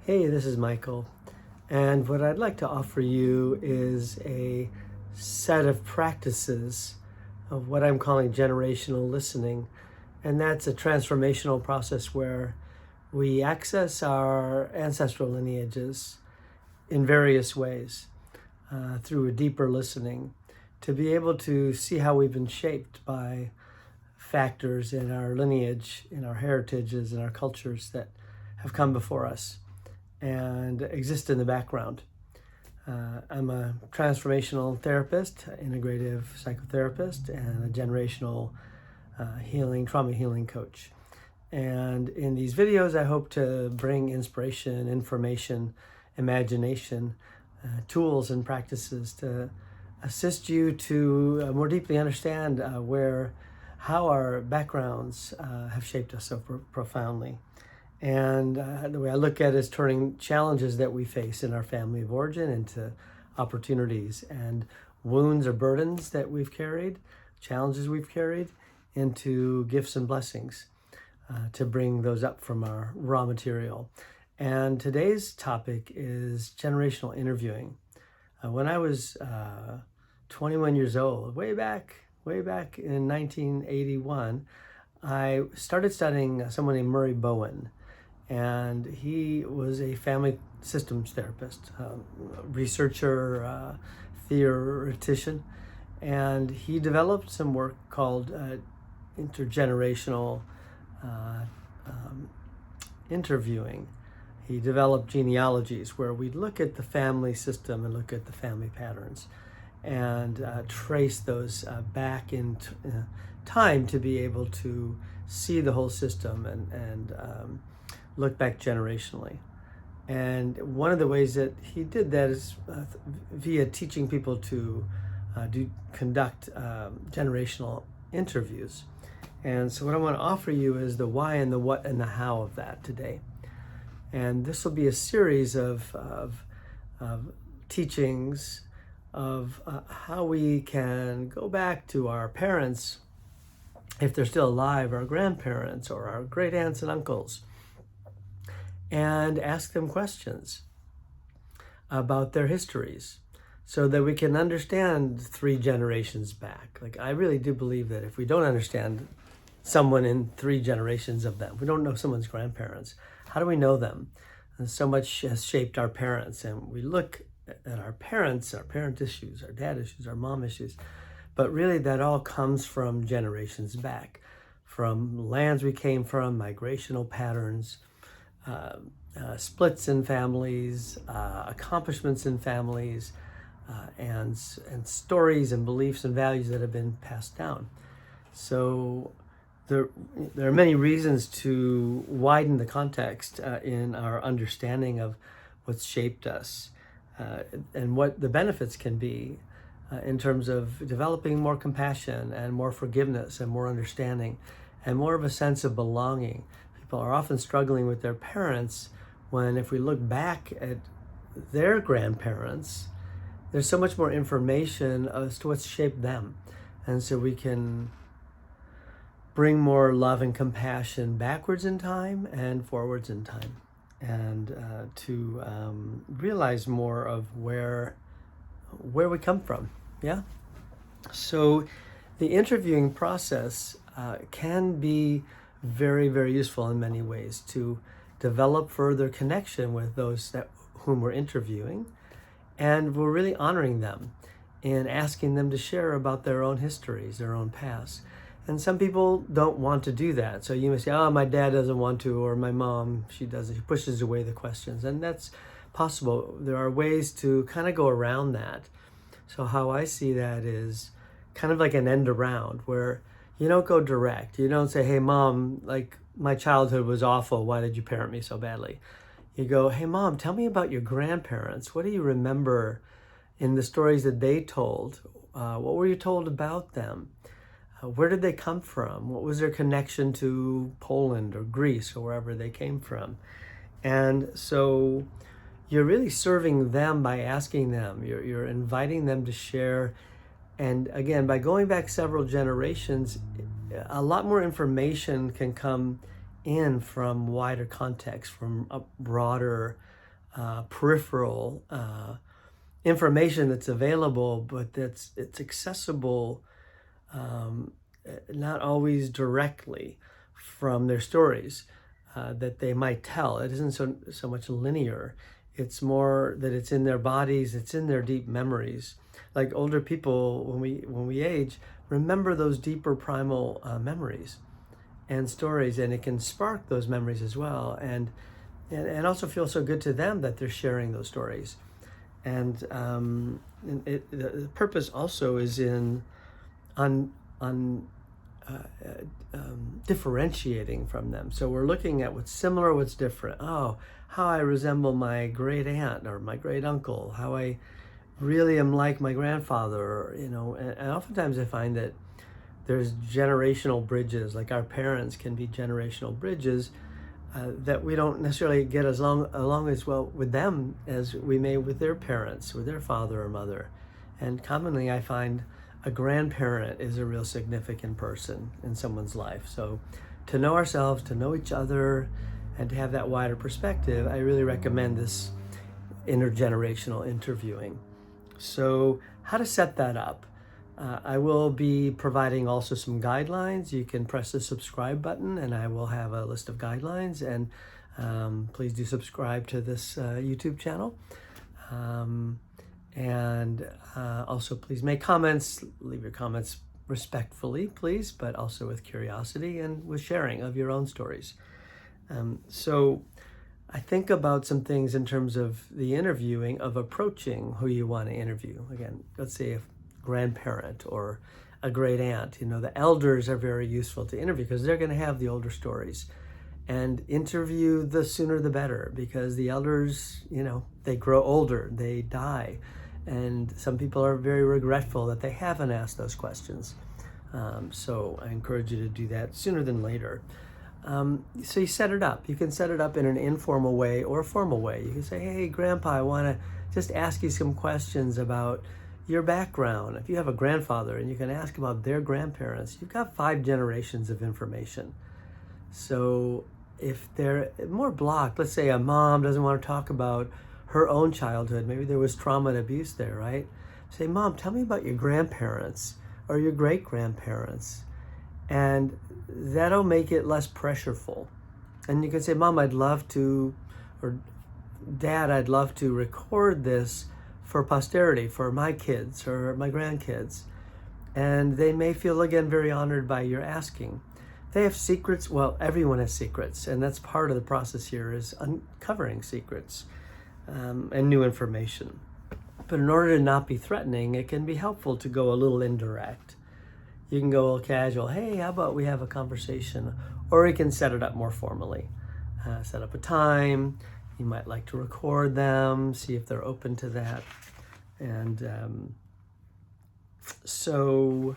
Hey, this is Michael, and what I'd like to offer you is a set of practices of what I'm calling generational listening, and that's a transformational process where we access our ancestral lineages in various ways through a deeper listening to be able to see how we've been shaped by factors in our lineage, in our heritages, in our cultures that have come before us and exist in the background. I'm a transformational therapist, integrative psychotherapist, and a generational trauma healing coach. And in these videos, I hope to bring inspiration, information, imagination, tools, and practices to assist you to more deeply understand how our backgrounds have shaped us so profoundly. And the way I look at it is turning challenges that we face in our family of origin into opportunities, and wounds or burdens that we've carried, challenges we've carried, into gifts and blessings to bring those up from our raw material. And today's topic is generational interviewing. When I was 21 years old, way back in 1981, I started studying someone named Murray Bowen. And he was a family systems therapist, researcher, theoretician, and he developed some work called intergenerational interviewing. He developed genealogies where we look at the family system and look at the family patterns and trace those back in time to be able to see the whole system and look back generationally. And one of the ways that he did that is via teaching people to conduct generational interviews. And so what I want to offer you is the why and the what and the how of that today. And this will be a series of teachings of how we can go back to our parents, if they're still alive, our grandparents or our great aunts and uncles, and ask them questions about their histories so that we can understand 3 generations back. Like, I really do believe that if we don't understand someone in 3 generations of them, we don't know someone's grandparents, how do we know them? And so much has shaped our parents, and we look at our parents, our parent issues, our dad issues, our mom issues, but really that all comes from generations back, from lands we came from, migrational patterns, splits in families, accomplishments in families, and stories and beliefs and values that have been passed down. So there are many reasons to widen the context in our understanding of what's shaped us and what the benefits can be in terms of developing more compassion and more forgiveness and more understanding and more of a sense of belonging. People are often struggling with their parents when, if we look back at their grandparents, there's so much more information as to what's shaped them. And so we can bring more love and compassion backwards in time and forwards in time, and to realize more of where we come from. Yeah. So the interviewing process can be very, very useful in many ways to develop further connection with those whom we're interviewing, and we're really honoring them and asking them to share about their own histories, their own past. And some people don't want to do that. So you may say, oh, my dad doesn't want to, or my mom, she doesn't. She pushes away the questions. And that's possible. There are ways to kind of go around that. So how I see that is kind of like an end around, where you don't go direct. You don't say, hey, Mom, like, my childhood was awful. Why did you parent me so badly? You go, hey, Mom, tell me about your grandparents. What do you remember in the stories that they told? What were you told about them? Where did they come from? What was their connection to Poland or Greece or wherever they came from? And so you're really serving them by asking them. You're inviting them to share. And again, by going back several generations, a lot more information can come in from wider context, from a broader peripheral information that's available, but it's accessible not always directly from their stories that they might tell. It isn't so much linear. It's more that it's in their bodies, it's in their deep memories. Like older people, when we age, remember those deeper primal memories and stories, and it can spark those memories as well, and also feel so good to them that they're sharing those stories. And the purpose also is in differentiating from them. So we're looking at what's similar, what's different. Oh, how I resemble my great aunt or my great uncle, how I really am like my grandfather, or, and oftentimes I find that there's generational bridges, like our parents can be generational bridges that we don't necessarily get along as well with them as we may with their parents, with their father or mother. And commonly I find a grandparent is a real significant person in someone's life. So to know ourselves, to know each other, and to have that wider perspective, I really recommend this intergenerational interviewing. So how to set that up? I will be providing also some guidelines. You can press the subscribe button and I will have a list of guidelines, and please do subscribe to this YouTube channel. And also please make comments, leave your comments respectfully, please, but also with curiosity and with sharing of your own stories. So I think about some things in terms of the interviewing, of approaching who you want to interview. Again, let's say a grandparent or a great aunt. The elders are very useful to interview because they're going to have the older stories. And interview the sooner the better, because the elders, they grow older, they die. And some people are very regretful that they haven't asked those questions. So I encourage you to do that sooner than later. So you set it up. You can set it up in an informal way or a formal way. You can say, hey, Grandpa, I want to just ask you some questions about your background. If you have a grandfather and you can ask about their grandparents, you've got 5 generations of information. So if they're more blocked, let's say a mom doesn't want to talk about her own childhood, maybe there was trauma and abuse there, right? Say, Mom, tell me about your grandparents or your great-grandparents. And that'll make it less pressureful. And you can say, Mom, I'd love to, or Dad, I'd love to record this for posterity, for my kids or my grandkids. And they may feel, again, very honored by your asking. They have secrets. Well, everyone has secrets, and that's part of the process here, is uncovering secrets and new information. But in order to not be threatening, it can be helpful to go a little indirect. You can go a little casual, hey, how about we have a conversation? Or you can set it up more formally. Set up a time. You might like to record them, see if they're open to that. And so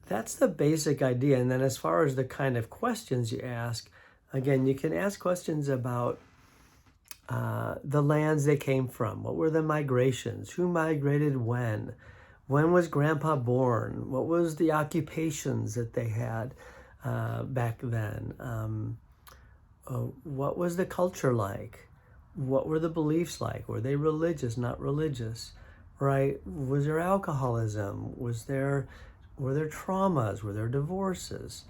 that's the basic idea. And then as far as the kind of questions you ask, again, you can ask questions about the lands they came from. What were the migrations? Who migrated when? When was Grandpa born? What was the occupations that they had back then? What was the culture like? What were the beliefs like? Were they religious, not religious? Right? Was there alcoholism? Were there traumas? Were there divorces?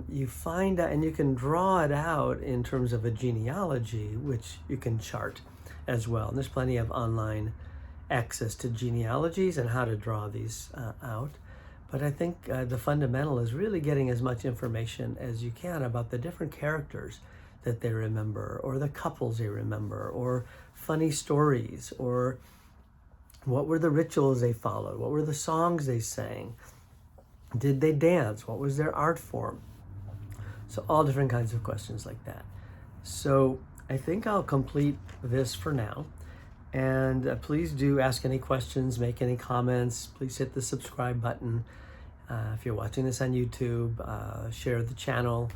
You find out, and you can draw it out in terms of a genealogy, which you can chart as well. And there's plenty of online access to genealogies and how to draw these out. But I think the fundamental is really getting as much information as you can about the different characters that they remember, or the couples they remember, or funny stories, or what were the rituals they followed? What were the songs they sang? Did they dance? What was their art form? So all different kinds of questions like that. So I think I'll complete this for now. And please do ask any questions, make any comments. Please hit the subscribe button. If you're watching this on YouTube, share the channel.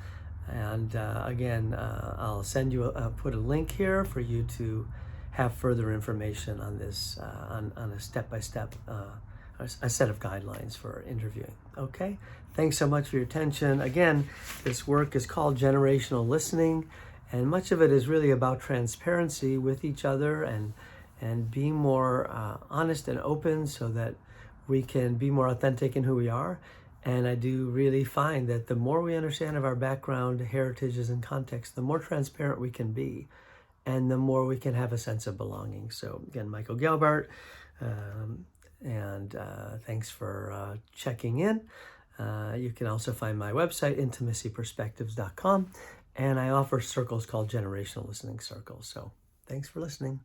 And again, I'll send you, put a link here for you to have further information on this, on a step-by-step, a set of guidelines for interviewing. Okay, thanks so much for your attention. Again, this work is called Generational Listening, And much of it is really about transparency with each other and being more honest and open so that we can be more authentic in who we are. And I do really find that the more we understand of our background, heritages, and context, the more transparent we can be, and the more we can have a sense of belonging. So again, Michael Gelbart, and thanks for checking in. You can also find my website, intimacyperspectives.com, and I offer circles called generational listening circles. So thanks for listening.